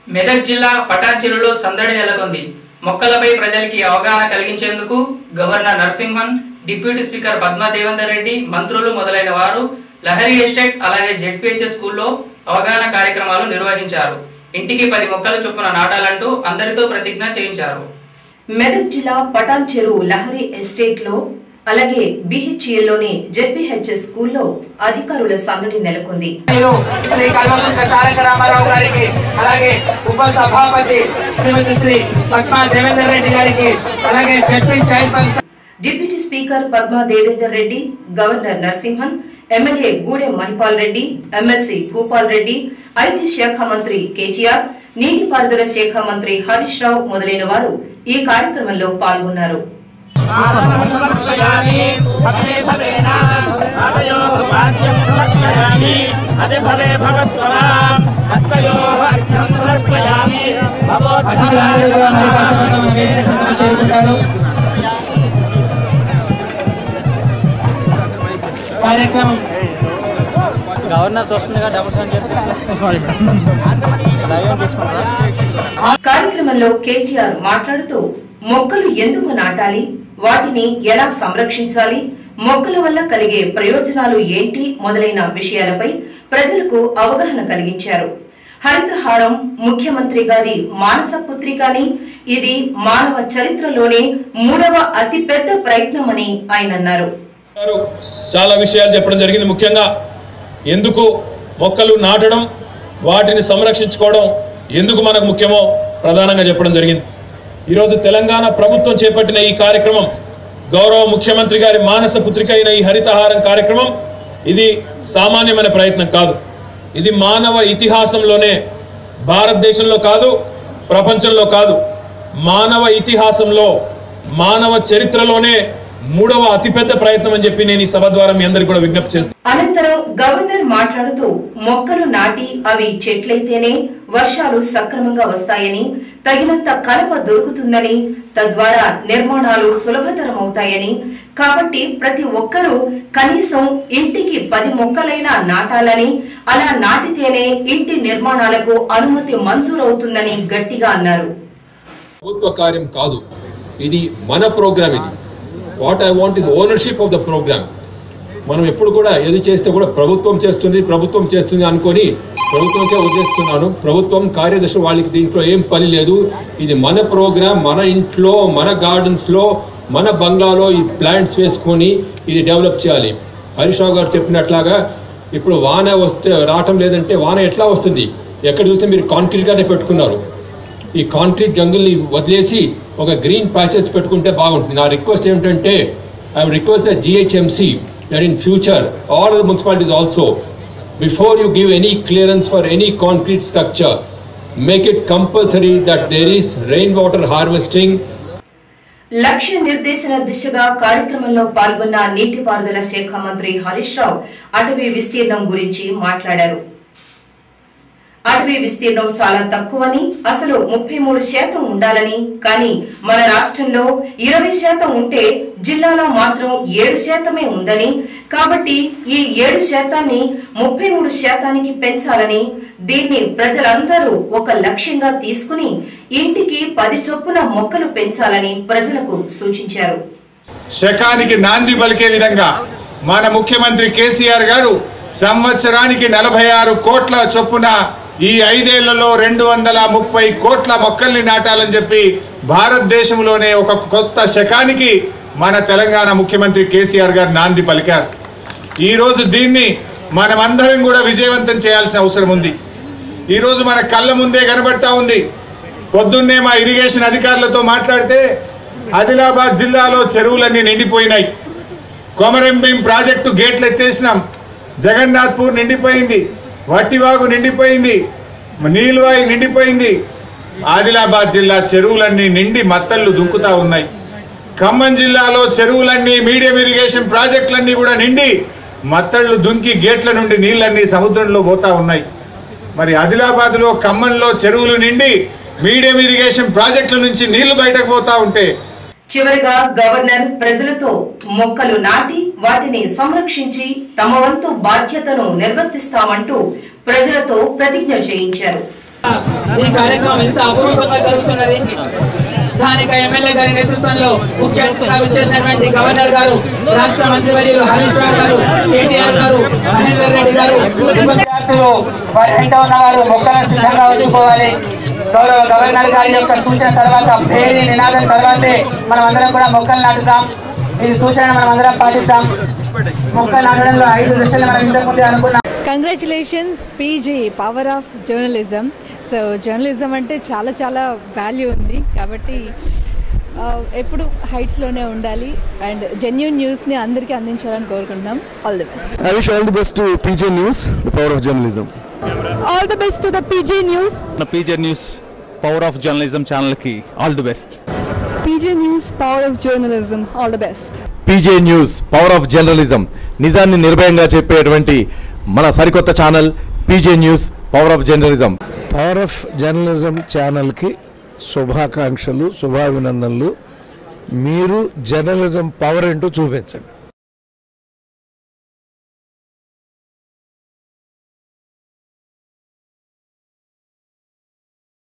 మెదక్ జిల్లా పటాన్చెరులో సందడి నెలకొంది. మొక్కలపై ప్రజలకి అవగాహన కలిగించేందుకు governor Narasimhan, deputy speaker Padma Devender Reddy, మంత్రులు మొదలైన వారు లహరి ఎస్టేట్ అలాగే జెడ్పీహెచ్ఎస్ స్కూల్లో అవగాహన కార్యక్రమాలు నిర్వహించారు. ఇంటికి 10 మొక్కలు చొప్పున నాటాలంటూ అందరితో ప్రతిజ్ఞ చేయించారు. మెదక్ జిల్లా పటాన్చెరు లహరి ఎస్టేట్ లో అలాగే బిహెచ్ఎల్ లోని జెడ్పీహెచ్ఎస్ స్కూల్లో అధికారుల సందడి నెలకొంది. శ్రీ కల్వకుంట్ల తారక రామారావు గారికి అలాగే ఉప సభాపతి శ్రీమతి శ్రీ పద్మా దేవేందర్ రెడ్డి గారికి అలాగే ZP chairperson deputy speaker Padma Devender Reddy, governor Narasimhan, MLA Gudem Mahipal Reddy, MLC Bhupal Reddy, IT శాఖ మంత్రి కేటీఆర్, నీటిపారుదల శాఖ మంత్రి హరీష్ రావు మొదలైన వారు ఈ కార్యక్రమంలో పాల్గొన్నారు. కార్యక్రమం కార్యక్రమంలో కేటీఆర్ మాట్లాడుతూ మొక్కలు ఎందుకు నాటాలి, వాటిని ఎలా సంరక్షించాలి, మొక్కల వల్ల కలిగే ప్రయోజనాలు ఏంటి మొదలైన విషయాలపై ప్రజలకు అవగాహన కలిగించారు. హరితహారం ముఖ్యమంత్రి గారి మానస పుత్రికని, ఇది మానవ చరిత్రలోనే 3వ అతిపెద్ద ప్రయత్నమని ఆయన అన్నారు. చాలా విషయాలు చెప్పడం జరిగింది. ముఖ్యంగా ఎందుకు మొక్కలు నాటడం, వాటిని సంరక్షించుకోవడం ఎందుకు మనకు ముఖ్యమో ప్రధానంగా చెప్పడం జరిగింది. ఈరోజు తెలంగాణ ప్రభుత్వం చేపట్టిన ఈ కార్యక్రమం, గౌరవ ముఖ్యమంత్రి గారి మానస పుత్రిక అయిన ఈ హరితహారం కార్యక్రమం, ఇది సామాన్యమైన ప్రయత్నం కాదు. ఇది మానవ ఇతిహాసంలోనే, భారతదేశంలో కాదు, ప్రపంచంలో కాదు, మానవ ఇతిహాసంలో, మానవ చరిత్రలోనే 3వ అతిపెద్ద ప్రయత్నం అని చెప్పి నేను ఈ సభ ద్వారా మీ అందరికీ కూడా విజ్ఞప్తి చేస్తాను. అనంతరం గవర్నర్ మాట్లాడుతూ మొక్కలు నాటి అవి చెట్లయితేనే వర్షాలు సక్రమంగా వస్తాయని, తగినంత కలప దొరుకుతుందని, తద్వారా నిర్మాణాలు సులభతరమవుతాయని, కాబట్టి ప్రతి ఒక్కరూ కనీసం ఇంటికి 10 మొక్కలైనా నాటాలని, అలా నాటితేనే ఇంటి నిర్మాణాలకు అనుమతి మంజూరవుతుందని గట్టిగా అన్నారు. ప్రభుత్వ కార్యం కాదు, ఇది మన ప్రోగ్రామ్. ఇది what I want is ownership of the program. మనం ఎప్పుడు కూడా ఏది చేస్తే కూడా ప్రభుత్వం చేస్తుంది అనుకొని ప్రభుత్వంకే వదిలేస్తున్నాను. ప్రభుత్వం కార్యదర్శి వాళ్ళకి దీంట్లో ఏం పని లేదు. ఇది మన ప్రోగ్రామ్, మన ఇంట్లో, మన గార్డెన్స్లో, మన బంగ్లాలో ఈ ప్లాంట్స్ వేసుకొని ఇది డెవలప్ చేయాలి. హరీష్ రావు గారు చెప్పినట్లాగా ఇప్పుడు వాన వస్తే రావటం లేదంటే వాన ఎట్లా వస్తుంది? ఎక్కడ చూస్తే మీరు కాంక్రీట్గానే పెట్టుకున్నారు. ఈ కాంక్రీట్ జంగుల్ని వదిలేసి ఒక గ్రీన్ ప్యాచెస్ పెట్టుకుంటే బాగుంటుంది. నా రిక్వెస్ట్ ఏమిటంటే, I request the GHMC that in future all the municipalities also, before you give any clearance for any concrete structure, make it compulsory that there is rainwater harvesting. లక్ష్య నిర్దేశన దిశగా కార్యక్రమంలో పాల్గొన్న నీటిపారుదల శాఖ మంత్రి హరీష్ రావు అటవీ విస్తీర్ణం గురించి మాట్లాడారు. అటవీ విస్తీర్ణం చాలా తక్కువని, అసలు 33% ఉండాలని, కానీ మన రాష్ట్రంలో 20% ఉంటే జిల్లాలో మాత్రం 7% ఉందని, కాబట్టి ఈ 7%ని 33%కి పెంచాలని, దీన్ని ప్రజలందరూ ఒక లక్ష్యంగా తీసుకుని ఇంటికి 10 చొప్పున మొక్కలు పెంచాలని ప్రజలకు సూచించారు. శకానికి నాంది పలికే విధంగా మన ముఖ్యమంత్రి కేసీఆర్ గారు సంవత్సరానికి 46 కోట్ల చొప్పున ఈ 5 ఏళ్లలో 230 కోట్ల మొక్కల్ని నాటాలని చెప్పి భారతదేశంలోనే ఒక కొత్త శకానికి మన తెలంగాణ ముఖ్యమంత్రి కేసీఆర్ గారు నాంది పలికారు. ఈరోజు దీన్ని మనమందరం కూడా విజయవంతం చేయాల్సిన అవసరం ఉంది. ఈరోజు మన కళ్ళ ముందే కనబడతా ఉంది. పొద్దున్నే మా ఇరిగేషన్ అధికారులతో మాట్లాడితే ఆదిలాబాద్ జిల్లాలో చెరువులన్నీ నిండిపోయినాయి. కొమరంభీం ప్రాజెక్టు గేట్లు ఎత్తేసినాం, జగన్నాథ్పూర్ నిండిపోయింది, వట్టివాగు నిండిపోయింది, నీల్వాయి నిండిపోయింది. ఆదిలాబాద్ జిల్లా చెరువులన్నీ నిండి మత్తళ్ళు దుంకుతా ఉన్నాయి. ఖమ్మం జిల్లాలో చెరువులన్నీ, మీడియం ఇరిగేషన్ ప్రాజెక్టులన్నీ కూడా నిండి మత్తళ్ళు దుంకి గేట్ల నుండి నీళ్ళన్నీ సముద్రంలో పోతా ఉన్నాయి. మరి ఆదిలాబాద్లో, ఖమ్మంలో చెరువులు నిండి మీడియం ఇరిగేషన్ ప్రాజెక్టుల నుంచి నీళ్లు బయటకు పోతా ఉంటే, చివరిగా గవర్నర్ ప్రజలతో మొక్కలు నాటి వాటిని సంరక్షించి తమ వంతు బాధ్యతను నిర్వర్తిస్తామంటూ ప్రజలతో ప్రతిజ్ఞ చేయించారు. ఈ కార్యక్రమం ఇంత అపురూపంగా జరుగుతున్నది. స్థానిక ఎమ్మెల్యే గారి నేతృత్వంలో ముఖ్య అతిథిగా విచ్చేసినటువంటి గవర్నర్ గారు, రాష్ట్ర మంత్రివర్యులు హరీష్ రావు గారు, కేటీఆర్ గారు, మహేందర్ రెడ్డి గారు, విద్యార్థులు వారి వెంట ఉన్నవారు మొక్కలను సిద్ధంగా ఉంచుకోవాలి. గౌరవ గవర్నర్ గారి యొక్క సూచన తర్వాత, పేరు నినాదం తర్వాతే మనం అందరం కూడా మొక్కలు నాటుతాం. ఇది సూచన మనం అందరం పాటిస్తాం. మొక్కలు నాటడంలో 5 దశలు మనం ఇంతకుముందు అనుకున్నాం. Congratulations PG power of journalism. So journalism అంటే చాలా చాలా వాల్యూ ఉంది కాబట్టి ఎప్పుడు హైట్స్లోనే ఉండాలి అండ్ జెన్యూన్ న్యూస్ని అందరికీ అందించాలని కోరుకుంటున్నాం. All the best. I wish all the best to PJ News, the power of journalism. All the best to the PJ news. PJ News power of journalism ఛానల్కి all the best. PJ news power of journalism all the best. PJ News, power of journalism, నిజాన్ని నిర్భయంగా చెప్పేటువంటి మన సరికొత్త channel PJ News, power of journalism. Power of journalism ఛానల్కి శుభాకాంక్షలు, శుభాభినందనలు. మీరు జర్నలిజం పవర్ ఏంటో చూపించండి.